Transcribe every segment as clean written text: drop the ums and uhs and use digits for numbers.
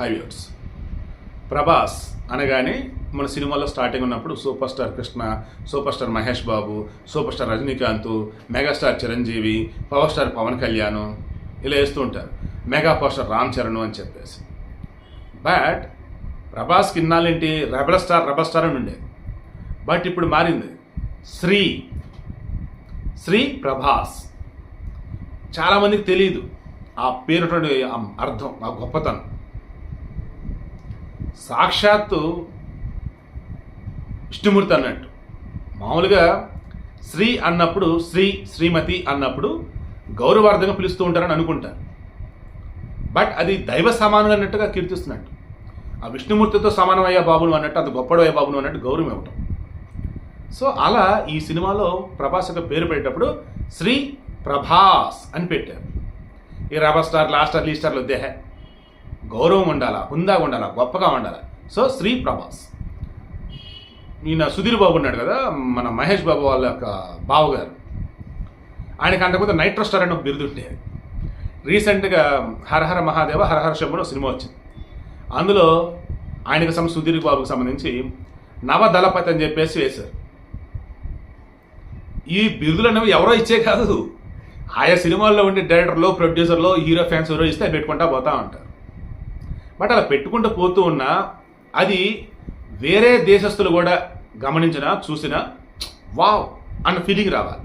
హైవ్యూర్స్. ప్రభాస్ అనగానే మన సినిమాలో స్టార్టింగ్ ఉన్నప్పుడు super star Krishna, super star Mahesh Babu, super star Rajinikanth, megastar Chiranjeevi, power star Pavan Kalyan ఇలా వేస్తూ ఉంటారు. Mega power star Ram Charan అని చెప్పేసి. బట్ ప్రభాస్కి ఇన్నాళ్ళేంటి రెబల్ స్టార్ అని ఉండేది. బట్ ఇప్పుడు మారింది. శ్రీ ప్రభాస్. చాలామందికి తెలియదు ఆ పేరుటువంటి అర్థం, ఆ గొప్పతనం. సాక్షాత్తు విష్ణుమూర్తి అన్నట్టు. మామూలుగా శ్రీ అన్నప్పుడు శ్రీమతి అన్నప్పుడు గౌరవార్థంగా పిలుస్తూ ఉంటారని అనుకుంటారు. బట్ అది దైవ సమానం అన్నట్టుగా కీర్తిస్తున్నట్టు. ఆ విష్ణుమూర్తితో సమానమయ్యా బాబును అన్నట్టు, అంత గొప్పడయ్యా బాబును అన్నట్టు గౌరవం ఇవ్వటం. సో అలా ఈ సినిమాలో ప్రభాస్ యొక్క పేరు పెట్టేటప్పుడు శ్రీ ప్రభాస్ అని పెట్టారు. ఈ రెబల్ స్టార్, లాస్ట్ స్టార్, లీ స్టార్లు వద్దే. గౌరవం ఉండాలా, హుందాగా ఉండాలా, గొప్పగా ఉండాలా. సో శ్రీ ప్రభాస్. ఈయన సుధీర్ బాబు ఉన్నాడు కదా, మన మహేష్ బాబు వాళ్ళ యొక్క బావగారు. ఆయనకి అంతకుముందు నైట్రో స్టార్ అని ఒక బిరుదు ఉండేది. రీసెంట్గా హరహర మహాదేవ హరహర శంభులో సినిమా వచ్చింది. అందులో ఆయనకు సుధీర్ బాబుకి సంబంధించి నవదళపతి అని చెప్పేసి వేశారు. ఈ బిరుదులు అనేవి ఎవరో ఇచ్చే కాదు, ఆయా సినిమాల్లో ఉండే డైరెక్టర్లో, ప్రొడ్యూసర్లో, హీరో ఫ్యాన్స్ ఎవరో ఇస్తే పెట్టుకుంటా పోతా ఉంటారు. బట్ అలా పెట్టుకుంటూ పోతూ ఉన్నా అది వేరే దేశస్తులు కూడా గమనించినా చూసినా వావ్ అన్న ఫీలింగ్ రావాలి.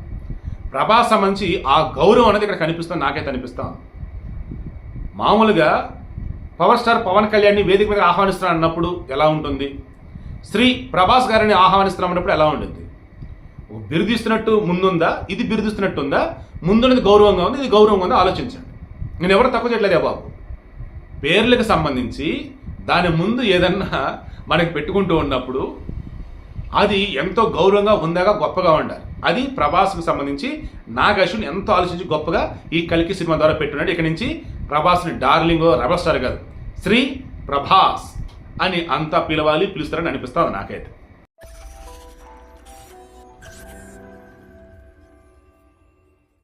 ప్రభాస్ సంబంధించి ఆ గౌరవం అనేది ఇక్కడ కనిపిస్తుంది, నాకైతే అనిపిస్తాం. మామూలుగా పవర్ స్టార్ పవన్ కళ్యాణ్ని వేదిక మీద ఆహ్వానిస్తున్నా అన్నప్పుడు ఎలా ఉంటుంది, శ్రీ ప్రభాస్ గారిని ఆహ్వానిస్తున్నాం అన్నప్పుడు ఎలా ఉంటుంది? బిరుదిస్తున్నట్టు ముందుందా, ఇది బిరుదిస్తున్నట్టు ఉందా, ముందున్నది గౌరవంగా ఉంది, ఇది గౌరవంగా ఉందా ఆలోచించండి. నేను ఎవరు తక్కువ చేయట్లేదే బాబు. పేర్లకు సంబంధించి దాని ముందు ఏదన్నా మనకి పెట్టుకుంటూ ఉన్నప్పుడు అది ఎంతో గౌరవంగా ఉందాగా గొప్పగా ఉండాలి. అది ప్రభాస్కి సంబంధించి నాగశ్విన్ ఎంతో ఆలోచించి గొప్పగా ఈ కల్కి సినిమా ద్వారా పెట్టున్నాడు. ఇక్కడి నుంచి ప్రభాస్ని డార్లింగో రెబల్ స్టార్ కాదు, శ్రీ ప్రభాస్ అని అంతా పిలవాలి, పిలుస్తారని అనిపిస్తుంది నాకైతే.